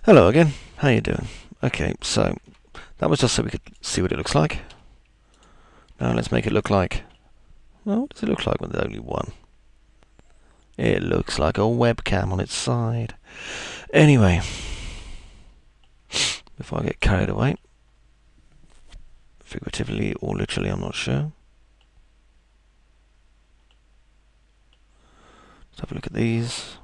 Hello again, how you doing? Okay, so that was just so we could see what it looks like. Now let's make it look like, well, what does it look like when there's only one? It looks like a webcam on its side. Anyway, before I get carried away, figuratively or literally, I'm not sure. Let's have a look at these.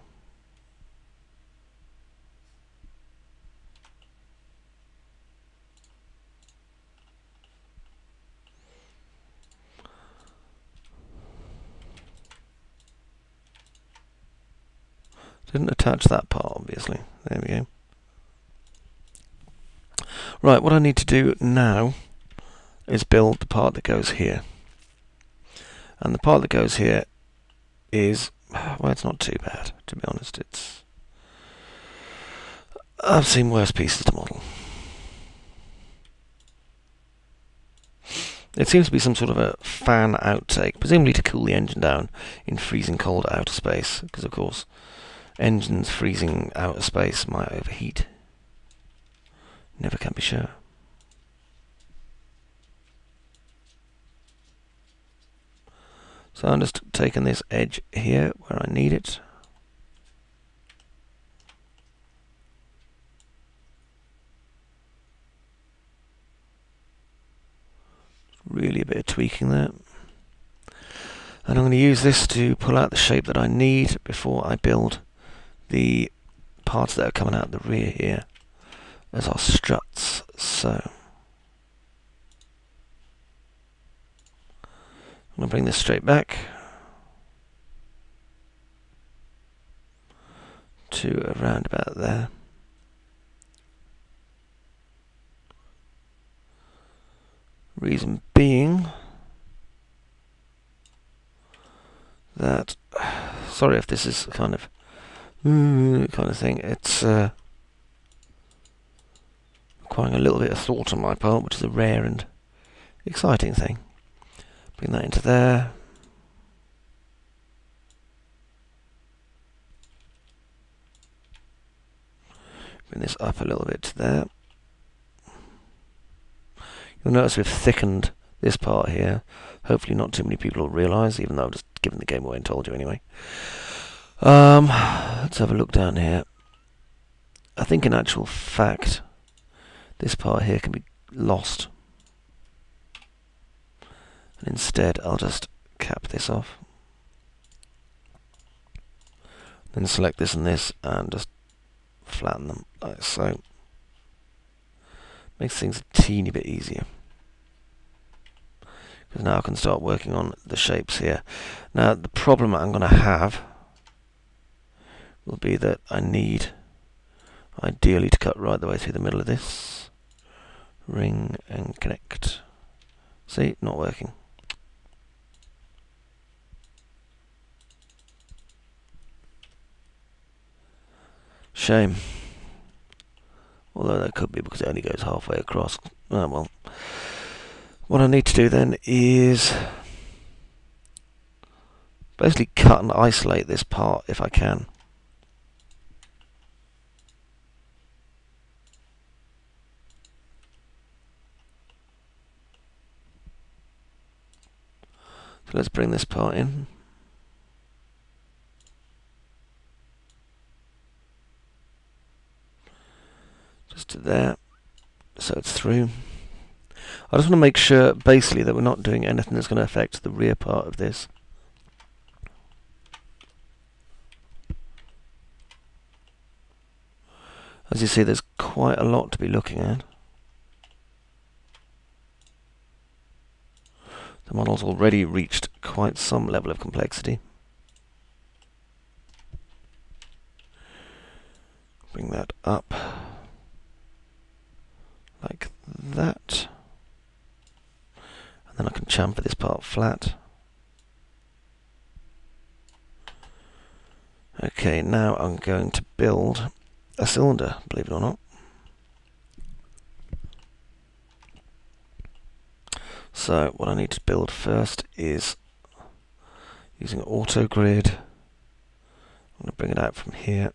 Didn't attach that part, obviously. There we go. Right, what I need to do now is build the part that goes here. And the part that goes here is, well, it's not too bad, to be honest. I've seen worse pieces to model. It seems to be some sort of a fan outtake, presumably to cool the engine down in freezing cold outer space, because of course engines freezing outer space might overheat. Never can be sure. So I'm just taking this edge here where I need it. Really a bit of tweaking there. And I'm going to use this to pull out the shape that I need before I build the parts that are coming out the rear here as our struts. So I'm going to bring this straight back to around about there. Reason being that, sorry if this is kind of thing, it's requiring a little bit of thought on my part, which is a rare and exciting thing. Bring that into there. Bring this up a little bit to there. You'll notice we've thickened this part here. Hopefully not too many people will realise, even though I've just given the game away and told you anyway. Let's have a look down here. I think in actual fact, this part here can be lost. And instead, I'll just cap this off. Then select this and this and just flatten them like so. Makes things a teeny bit easier. Because now I can start working on the shapes here. Now the problem I'm going to have will be that I need ideally to cut right the way through the middle of this. Ring and connect. See, not working. Shame. Although that could be because it only goes halfway across. Oh well. What I need to do then is basically cut and isolate this part if I can. So let's bring this part in. Just to there, so it's through. I just want to make sure, basically, that we're not doing anything that's going to affect the rear part of this. As you see, there's quite a lot to be looking at. The model's already reached quite some level of complexity. Bring that up like that. And then I can chamfer this part flat. Okay, now I'm going to build a cylinder, believe it or not. So what I need to build first is using auto grid. I'm going to bring it out from here.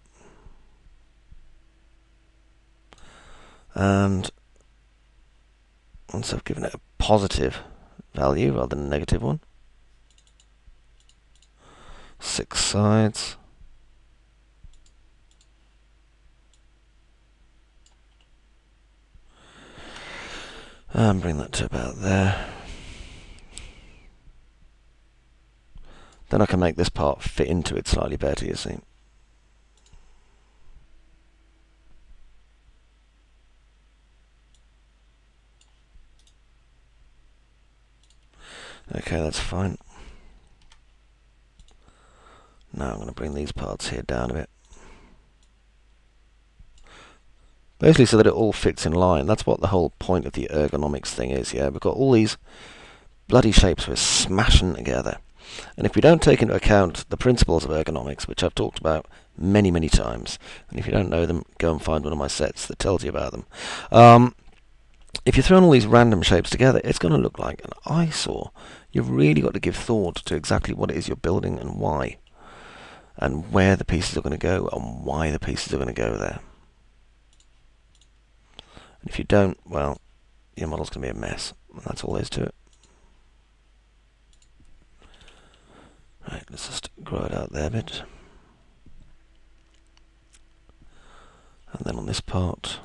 And once I've given it a positive value rather than a negative one, 6 sides, and bring that to about there. Then I can make this part fit into it slightly better, you see. Okay, that's fine. Now I'm going to bring these parts here down a bit. Basically so that it all fits in line. That's what the whole point of the ergonomics thing is, yeah? We've got all these bloody shapes we're smashing together. And if we don't take into account the principles of ergonomics, which I've talked about many, many times, and if you don't know them, go and find one of my sets that tells you about them. If you're throwing all these random shapes together, it's going to look like an eyesore. You've really got to give thought to exactly what it is you're building and why, and where the pieces are going to go and why the pieces are going to go there. And if you don't, well, your model's going to be a mess. And that's all there is to it. Right, let's just grow it out there a bit. And then on this part,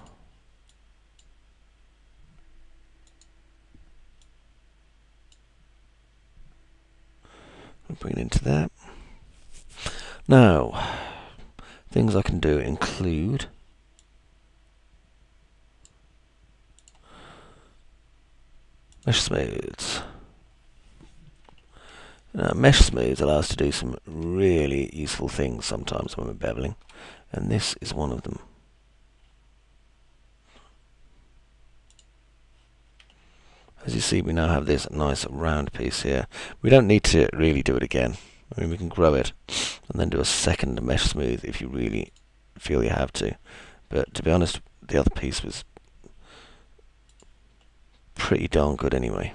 we'll bring it into there. Now, things I can do include mesh smooths. Now, mesh smooths allow us to do some really useful things sometimes when we're beveling, and this is one of them. As you see, we now have this nice round piece here. We don't need to really do it again. I mean, we can grow it and then do a second mesh smooth if you really feel you have to. But to be honest, the other piece was pretty darn good anyway.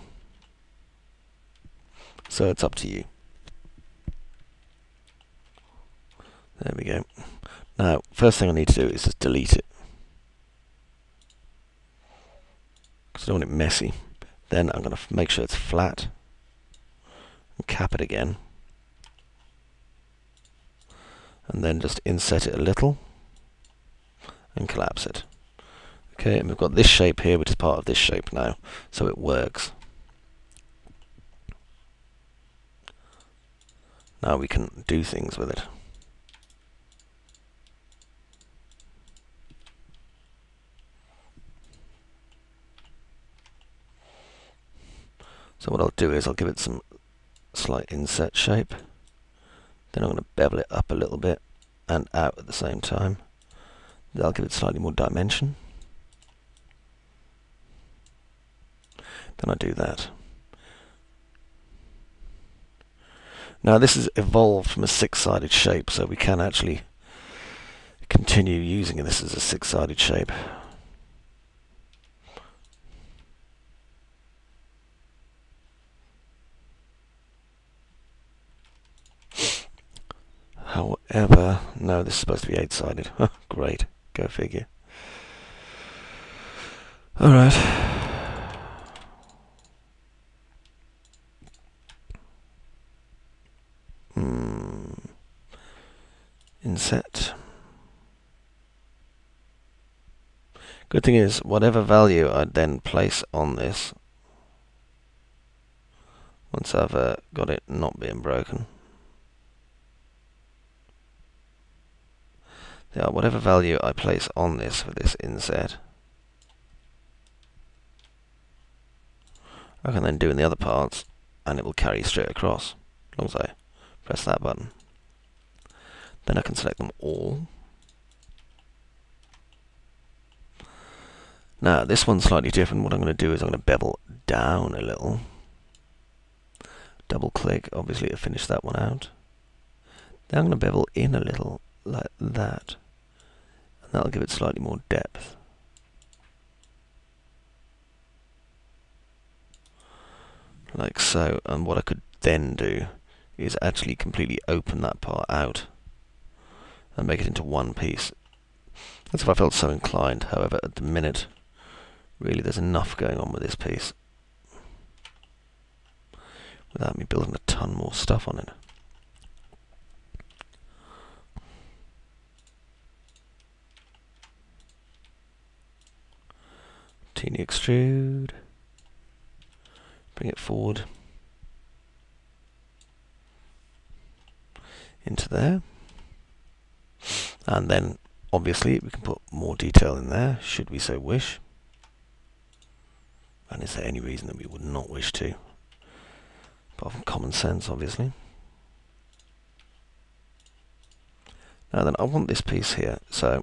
So it's up to you. There we go. Now, first thing I need to do is just delete it, because I don't want it messy. Then I'm going to make sure it's flat and cap it again. And then just inset it a little and collapse it. Okay, and we've got this shape here, which is part of this shape now, so it works. Now we can do things with it. So what I'll do is I'll give it some slight inset shape. Then I'm going to bevel it up a little bit and out at the same time. That'll give it slightly more dimension. Then I do that. Now this is evolved from a 6-sided shape, so we can actually continue using this as a 6-sided shape. However, no, this is supposed to be 8-sided. Great, go figure. Alright. Inset. Good thing is, whatever value I then place on this, once I've got it not being broken, yeah, whatever value I place on this for this inset, I can then do in the other parts, and it will carry straight across, as long as I press that button. Then I can select them all. Now, this one's slightly different. What I'm going to do is I'm going to bevel down a little. Double click, obviously, to finish that one out. Then I'm going to bevel in a little, like that. And that'll give it slightly more depth. Like so. And what I could then do is actually completely open that part out and make it into one piece. That's if I felt so inclined. However, at the minute, Really, there's enough going on with this piece without me building a ton more stuff on it. Teeny extrude. Bring it forward into there. And then, obviously, we can put more detail in there, should we so wish. And is there any reason that we would not wish to? Apart from common sense, obviously. Now then, I want this piece here, so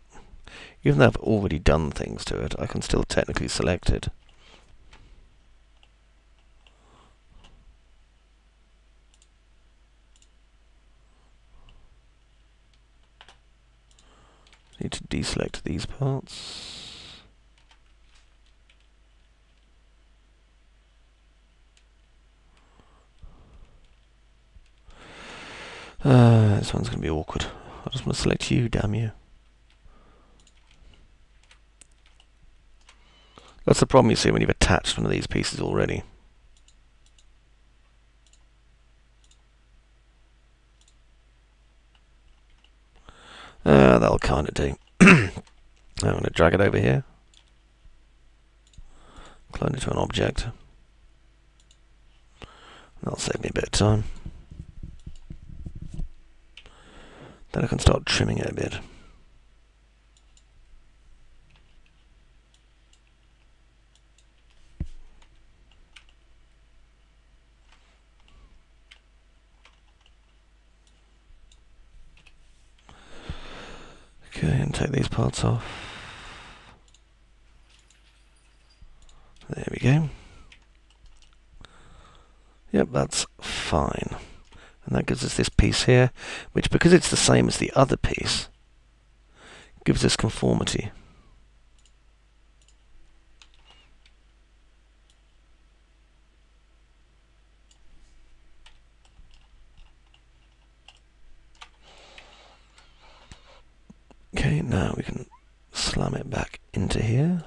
even though I've already done things to it, I can still technically select it. Need to deselect these parts. This one's going to be awkward. I just want to select you, damn you. That's the problem you see when you've attached one of these pieces already. That'll kind of do. I'm going to drag it over here. Clone it to an object. That'll save me a bit of time. Then I can start trimming it a bit. Okay, and take these parts off. There we go. Yep, that's fine. And that gives us this piece here, which, because it's the same as the other piece, gives us conformity. Okay, now we can slam it back into here.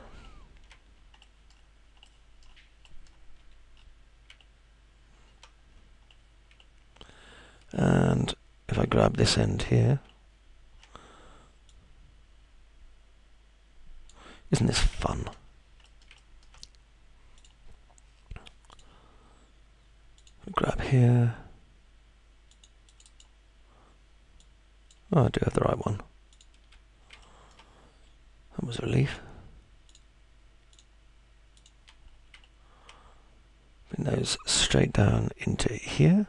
And if I grab this end here, isn't this fun? Grab here. Oh, I do have the right one. That was a relief. Bring those straight down into here.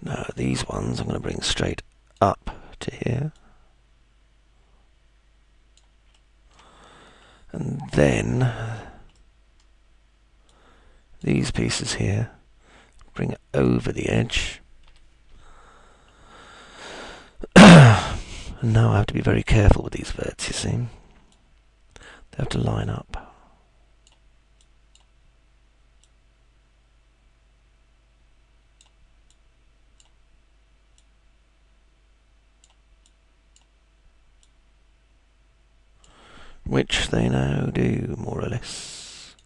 Now these ones I'm going to bring straight up to here. And then these pieces here, bring it over the edge. And now I have to be very careful with these verts, you see. They have to line up. Which they now do, more or less.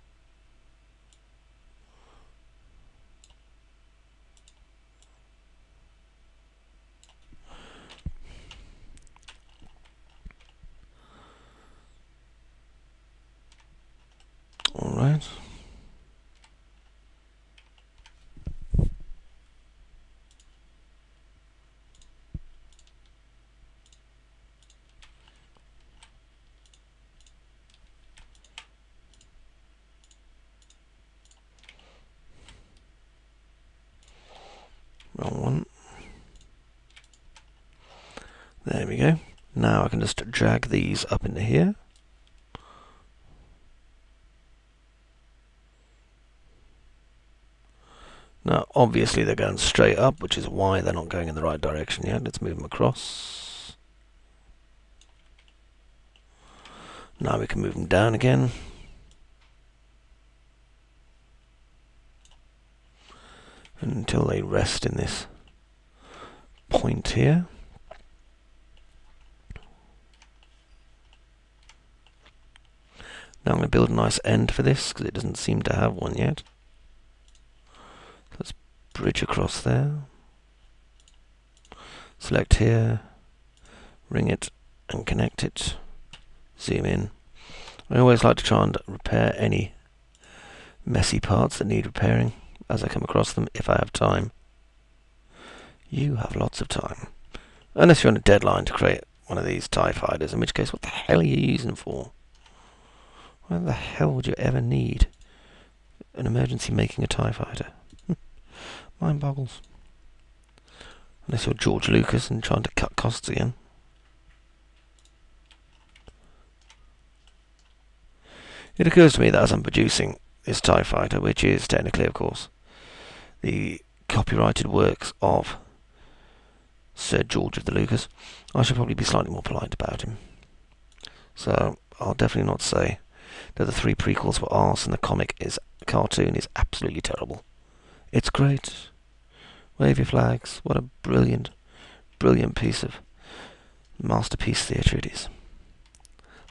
All right. Wrong one. There we go. Now I can just drag these up into here. Now, obviously they're going straight up, which is why they're not going in the right direction yet. Let's move them across. Now we can move them down again. Until they rest in this point here. Now I'm going to build a nice end for this because it doesn't seem to have one yet. Let's bridge across there. Select here, ring it and connect it. Zoom in. I always like to try and repair any messy parts that need repairing as I come across them if I have time. You have lots of time. Unless you're on a deadline to create one of these TIE fighters, in which case what the hell are you using them for? Why the hell would you ever need an emergency making a TIE fighter? Mind boggles. Unless you're George Lucas and trying to cut costs again. It occurs to me that as I'm producing this TIE fighter, which is technically, of course, the copyrighted works of Sir George of the Lucas, I should probably be slightly more polite about him. So I'll definitely not say that the 3 prequels were arse and the cartoon is absolutely terrible. It's great. Wave your flags. What a brilliant, brilliant piece of masterpiece theatre it is.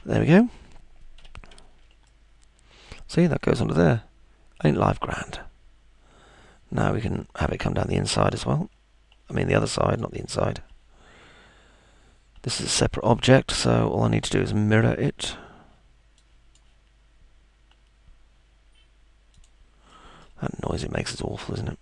There we go. See, that goes under there. Ain't life grand? Now we can have it come down the inside as well. I mean the other side, not the inside. This is a separate object, so all I need to do is mirror it. That noise it makes is awful, isn't it?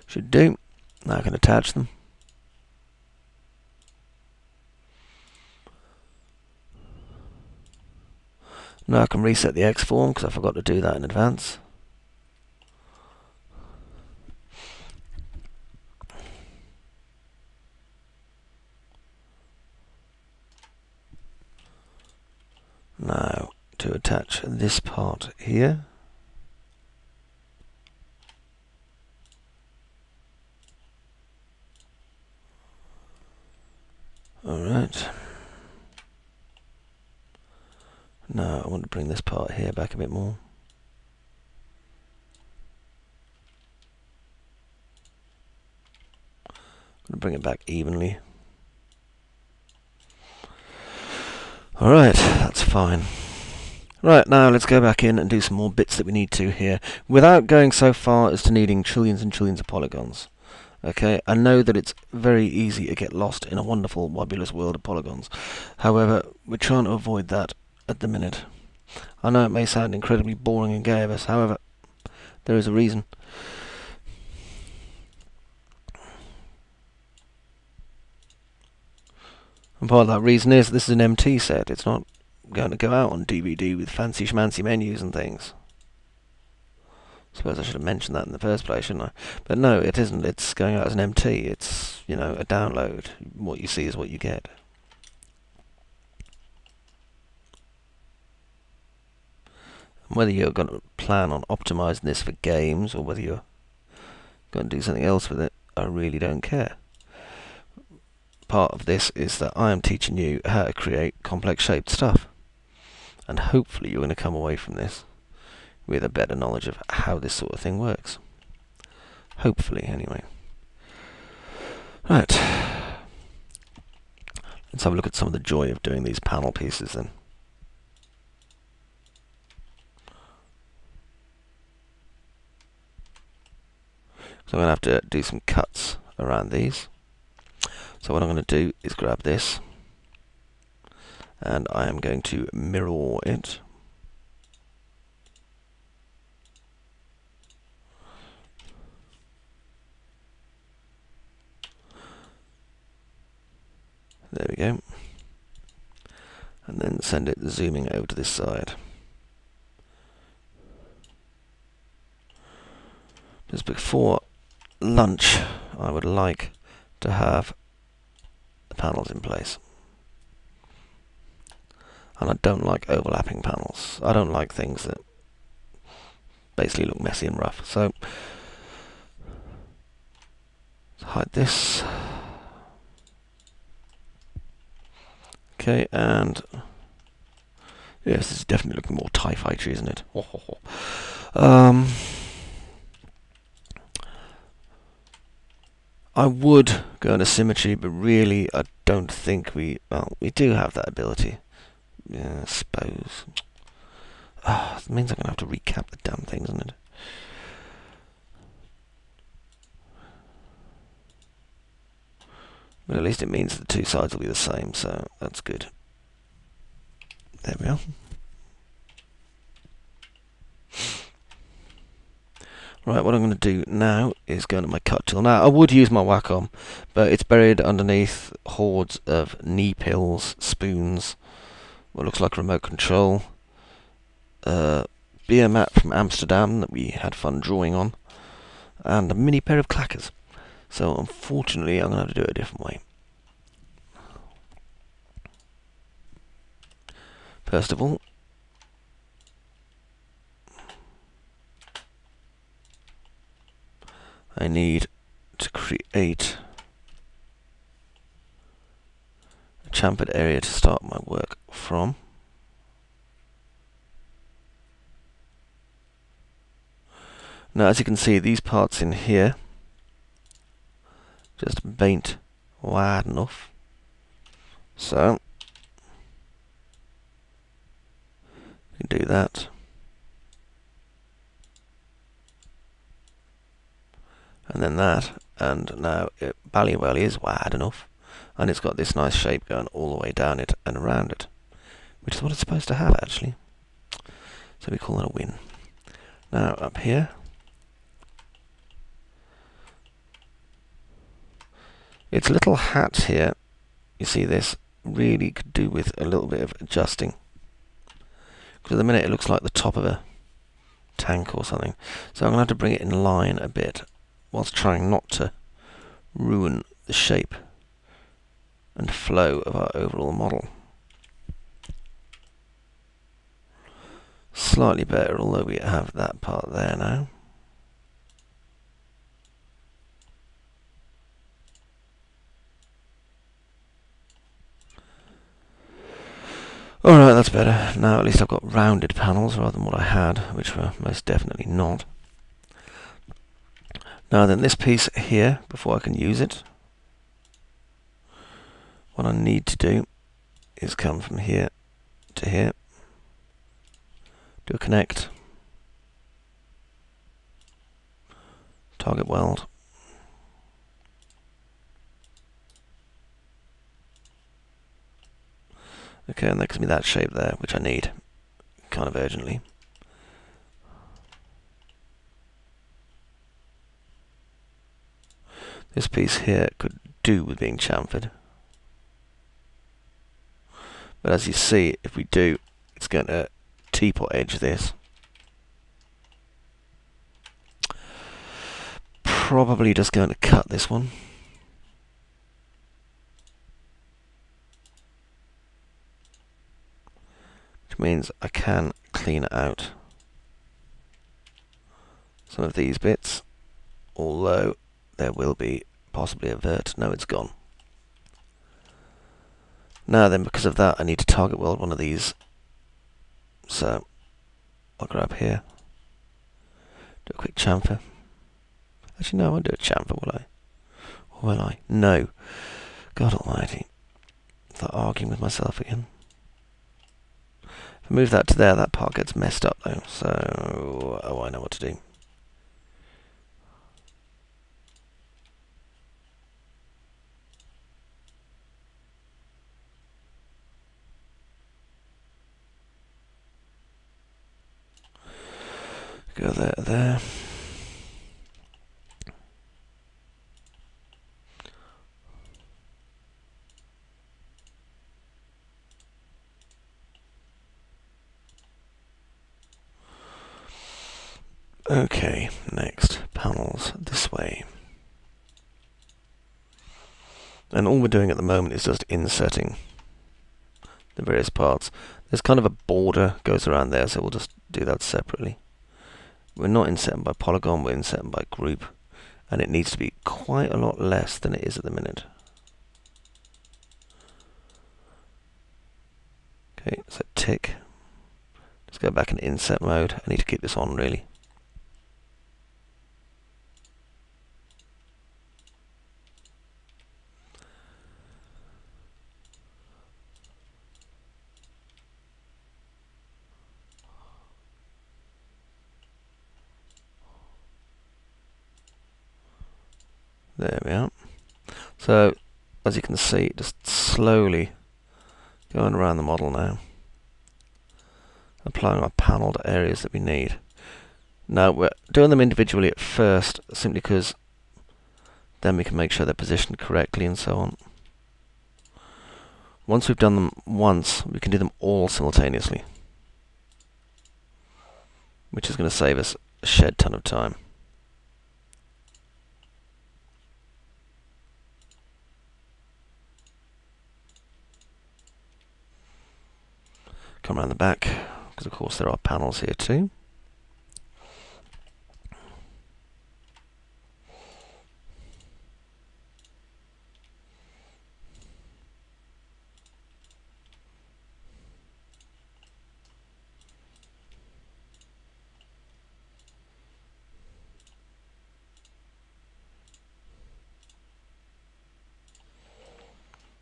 Should do. Now I can attach them. Now I can reset the X form because I forgot to do that in advance. Now to attach this part here. Alright. Now I want to bring this part here back a bit more. I'm going to bring it back evenly. Alright, that's fine. Right, now let's go back in and do some more bits that we need to here, without going so far as to needing trillions and trillions of polygons. Okay, I know that it's very easy to get lost in a wonderful, wobulous world of polygons. However, we're trying to avoid that at the minute. I know it may sound incredibly boring and gay of us, however, there is a reason. And part of that reason is this is an MT set. It's not going to go out on DVD with fancy schmancy menus and things. I suppose I should have mentioned that in the first place, shouldn't I? But no, it isn't. It's going out as an MT. It's, you know, a download. What you see is what you get. And whether you're going to plan on optimizing this for games or whether you're going to do something else with it, I really don't care. Part of this is that I am teaching you how to create complex shaped stuff. And hopefully you're going to come away from this with a better knowledge of how this sort of thing works. Hopefully, anyway. Right. Let's have a look at some of the joy of doing these panel pieces then. So I'm going to have to do some cuts around these. So what I'm going to do is grab this and I am going to mirror it. There we go. And then send it zooming over to this side. Just before lunch, I would like to have the panels in place. And I don't like overlapping panels. I don't like things that basically look messy and rough. So, let's hide this. Okay, and Yes, this is definitely looking more TIE Fighter, isn't it? um, I would go into symmetry, but really I don't think we do have that ability. Yeah, I suppose. It means I'm going to have to recap the damn thing, isn't it? But at least it means the two sides will be the same, so that's good. There we are. Right, what I'm going to do now is go into my cut tool. Now, I would use my Wacom, but it's buried underneath hordes of knee pills, spoons, what looks like remote control, beer mat from Amsterdam that we had fun drawing on, and a mini pair of clackers. So unfortunately, I'm going to have to do it a different way. First of all, I need to create a chamfered area to start my work from. Now, as you can see, these parts in here just ain't wide enough. So, we can do that. And then that, and now it Ballywell is wide enough, and it's got this nice shape going all the way down it and around it, which is what it's supposed to have actually. So we call that a win. Now up here, its little hat here, you see this, really could do with a little bit of adjusting. Because at the minute it looks like the top of a tank or something. So I'm going to have to bring it in line a bit, whilst trying not to ruin the shape and flow of our overall model. Slightly better, although we have that part there now. Alright, that's better. Now at least I've got rounded panels rather than what I had, which were most definitely not. Now then, this piece here, before I can use it, what I need to do is come from here to here, do a connect, target weld, okay, and that gives me that shape there, which I need kind of urgently. This piece here could do with being chamfered, but as you see, if we do, it's going to teapot edge this. Probably just going to cut this one. Which means I can clean out some of these bits, although there will be possibly a vert. No, it's gone. Now then, because of that, I need to target weld one of these. So I'll grab here, do a quick chamfer. Actually, no, I won't do a chamfer, will I? Or will I? No. God almighty. I'm arguing with myself again. If I move that to there, that part gets messed up though. So, oh, I know what to do. Go there, there. Okay, next, panels this way. And all we're doing at the moment is just insetting the various parts. There's kind of a border goes around there, so we'll just do that separately. We're not insetting by polygon, we're insetting by group, and it needs to be quite a lot less than it is at the minute. Okay, so tick. Let's go back in inset mode. I need to keep this on really. There we are. So, as you can see, just slowly going around the model now, applying our panelled areas that we need. Now, we're doing them individually at first, simply because then we can make sure they're positioned correctly and so on. Once we've done them once, we can do them all simultaneously, which is going to save us a shed ton of time. Come around the back, because of course there are panels here too.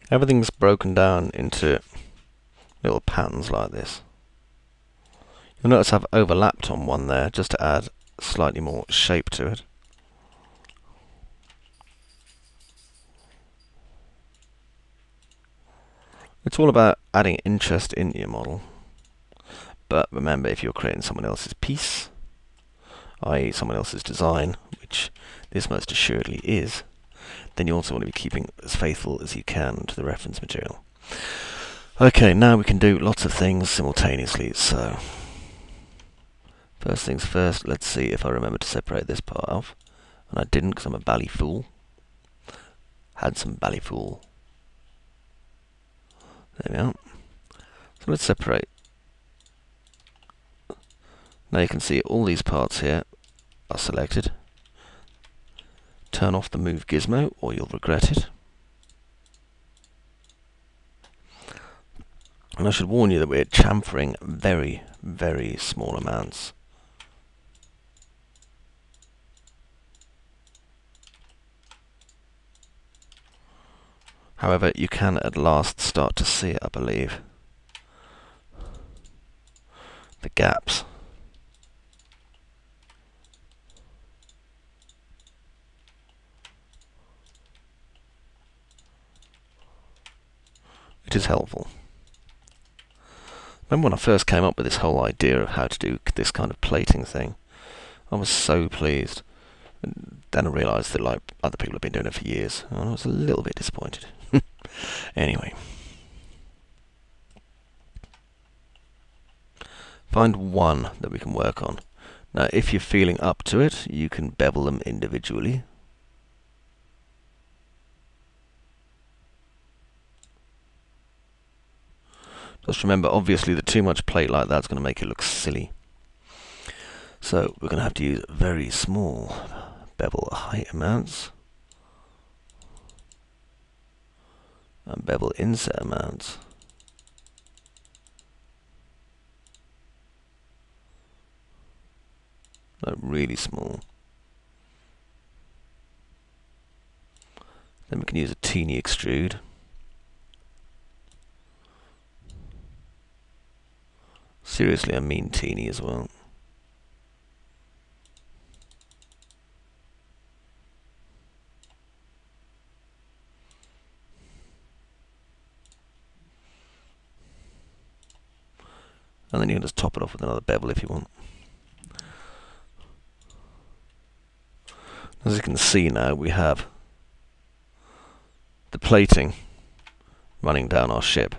Everything's broken down into little patterns like this. You'll notice I've overlapped on one there just to add slightly more shape to it. It's all about adding interest in your model. But remember, if you're creating someone else's piece, i.e. someone else's design, which this most assuredly is, then you also want to be keeping as faithful as you can to the reference material. Okay, now we can do lots of things simultaneously, so first things first, let's see if I remember to separate this part off. And I didn't, because I'm a bally fool. Had some bally fool. There we are. So let's separate. Now you can see all these parts here are selected. Turn off the move gizmo or you'll regret it. And I should warn you that we're chamfering very, very small amounts. However, you can at last start to see it, I believe. The gaps. It is helpful. Remember when I first came up with this whole idea of how to do this kind of plating thing? I was so pleased. And then I realised that like other people have been doing it for years, and I was a little bit disappointed. Anyway. Find one that we can work on. Now if you're feeling up to it, you can bevel them individually. Just remember, obviously, that too much plate like that's going to make it look silly. So we're going to have to use very small bevel height amounts and bevel inset amounts. Like really small. Then we can use a teeny extrude. Seriously, I mean teeny as well. And then you can just top it off with another bevel if you want. As you can see now, we have the plating running down our ship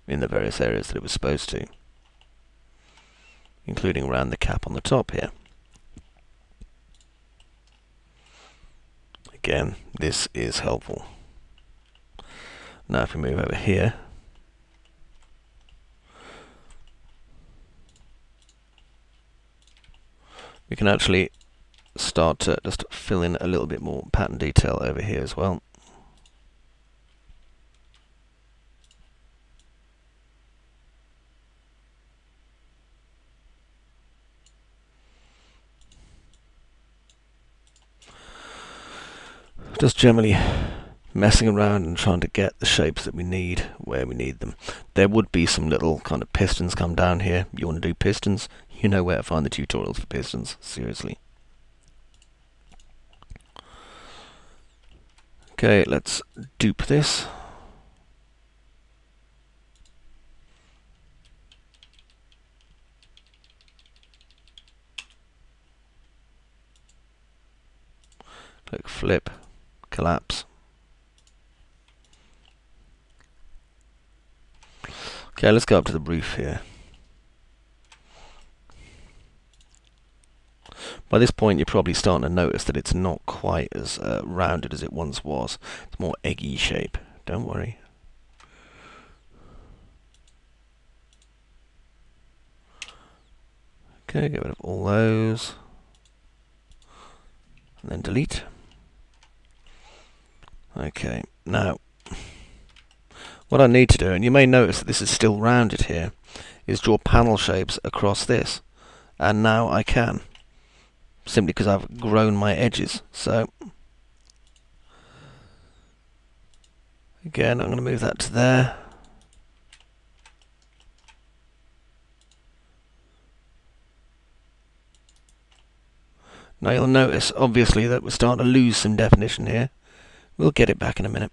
in the various areas that it was supposed to, including around the cap on the top here. Again, this is helpful. Now if we move over here, we can actually start to just fill in a little bit more pattern detail over here as well. Just generally messing around and trying to get the shapes that we need where we need them. There would be some little kind of pistons come down here. You want to do pistons? You know where to find the tutorials for pistons, seriously. Okay, let's dupe this. Click flip, collapse. Okay, let's go up to the roof here. By this point, you're probably starting to notice that it's not quite as rounded as it once was. It's more eggy shape. Don't worry. Okay, get rid of all those. And then delete. Okay, now, what I need to do, and you may notice that this is still rounded here, is draw panel shapes across this. And now I can, simply because I've grown my edges. So, again, I'm going to move that to there. Now you'll notice, obviously, that we're starting to lose some definition here. We'll get it back in a minute.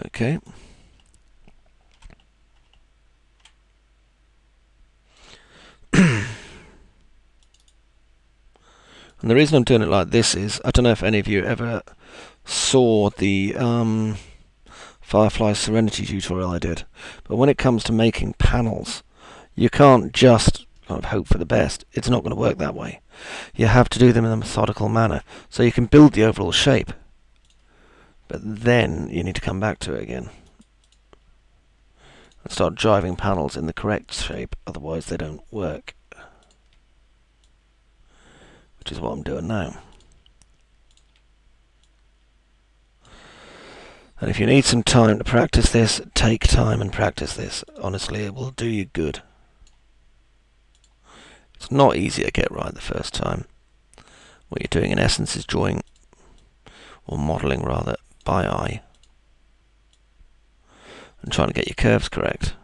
Okay. And the reason I'm doing it like this is, I don't know if any of you ever saw the Firefly Serenity tutorial I did, but when it comes to making panels, you can't just kind of hope for the best. It's not going to work that way. You have to do them in a methodical manner, so you can build the overall shape, but then you need to come back to it again and start driving panels in the correct shape, otherwise they don't work. Which is what I'm doing now. And if you need some time to practice this, take time and practice this. Honestly, it will do you good. It's not easy to get right the first time. What you're doing in essence is drawing, or modelling rather, by eye. And trying to get your curves correct.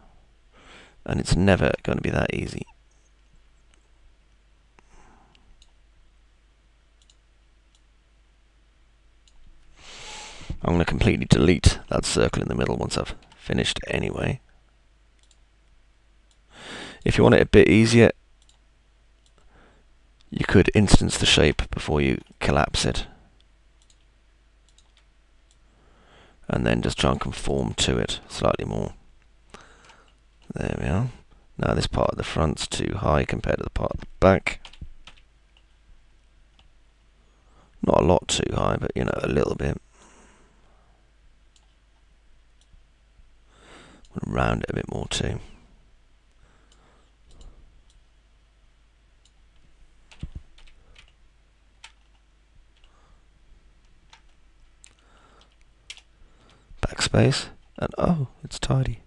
And it's never going to be that easy. I'm going to completely delete that circle in the middle once I've finished anyway. If you want it a bit easier, you could instance the shape before you collapse it. And then just try and conform to it slightly more. There we are. Now this part of the front's too high compared to the part of the back. Not a lot too high, but you know, a little bit. Round it a bit more too. Backspace, and oh, it's tidy.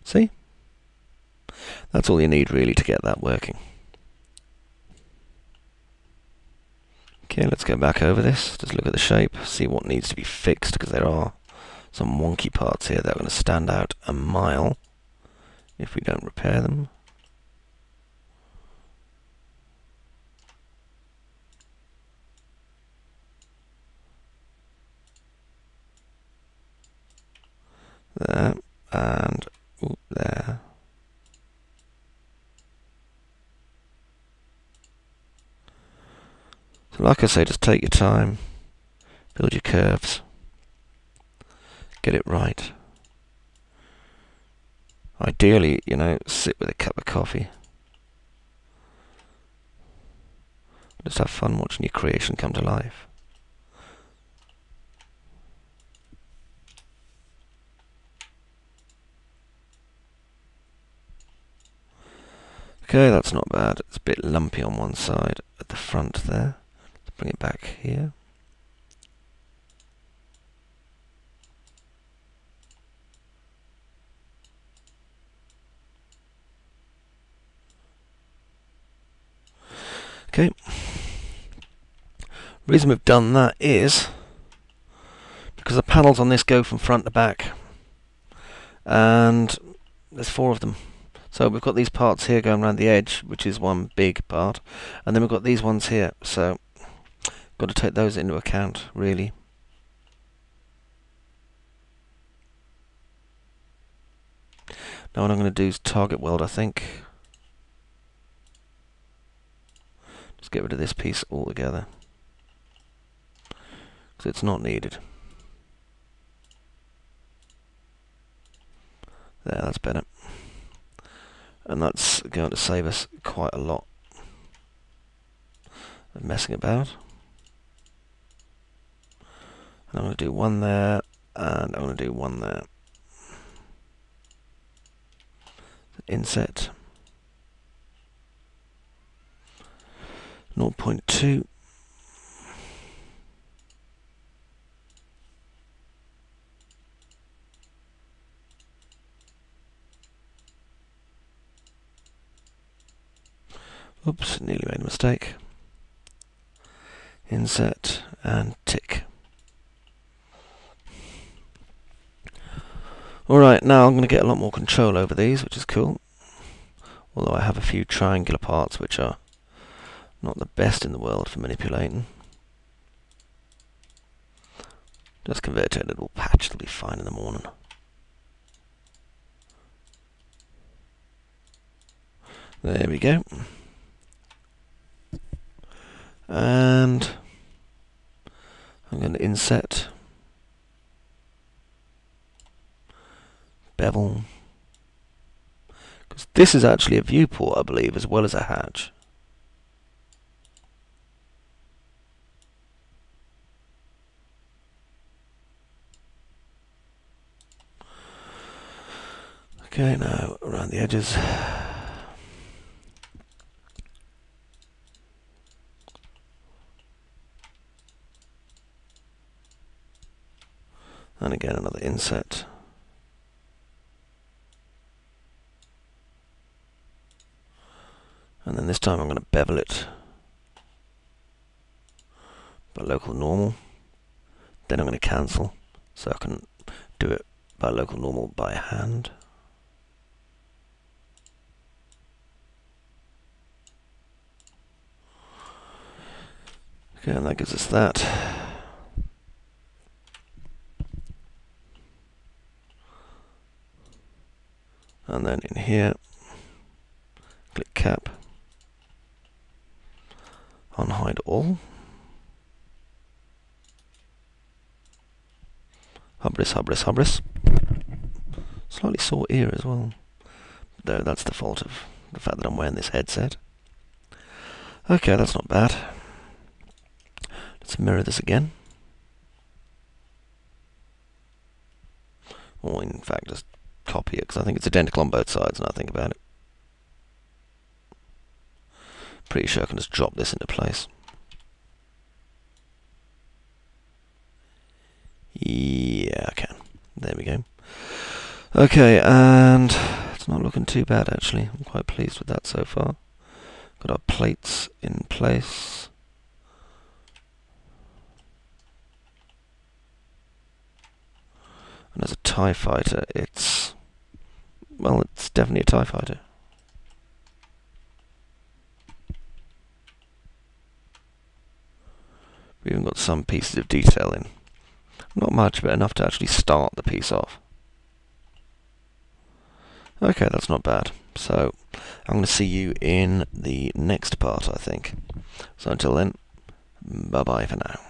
See? That's all you need really to get that working. Okay, let's go back over this, just look at the shape, see what needs to be fixed, because there are some wonky parts here that are going to stand out a mile if we don't repair them. There, and there. So like I say, just take your time, build your curves, get it right. Ideally, you know, sit with a cup of coffee. Just have fun watching your creation come to life. Okay, that's not bad. It's a bit lumpy on one side at the front there. bring it back here. Okay. The reason we've done that is because the panels on this go from front to back, and there's 4 of them. So we've got these parts here going around the edge, which is one big part, and then we've got these ones here, so got to take those into account, really. Now what I'm going to do is target weld, I think. Just get rid of this piece altogether, because it's not needed. There, that's better. And that's going to save us quite a lot of messing about. And I'm going to do one there, and I'm going to do one there. Inset 0.2. Oops, nearly made a mistake. Inset and tick. Alright, now I'm going to get a lot more control over these, which is cool. Although I have a few triangular parts which are not the best in the world for manipulating. Just convert it to a little patch, it'll be fine in the morning. There we go. And I'm going to inset, bevel, because this is actually a viewport, I believe, as well as a hatch. Okay, now around the edges. And again another inset. And then this time I'm going to bevel it by local normal. Then I'm going to cancel, so I can do it by local normal by hand. Okay, and that gives us that. And then in here, click cap, unhide all, hubris, hubris, hubris. Slightly sore ear as well, though that's the fault of the fact that I'm wearing this headset. Okay, that's not bad. Let's mirror this again. Or in fact just copy it, because I think it's identical on both sides and I think about it. Pretty sure I can just drop this into place. Yeah, I can. There we go. Okay, and it's not looking too bad actually. I'm quite pleased with that so far. Got our plates in place. And as a TIE fighter, it's definitely a TIE fighter. We've even got some pieces of detail in. Not much, but enough to actually start the piece off. Okay, that's not bad. So, I'm going to see you in the next part, I think. So until then, bye-bye for now.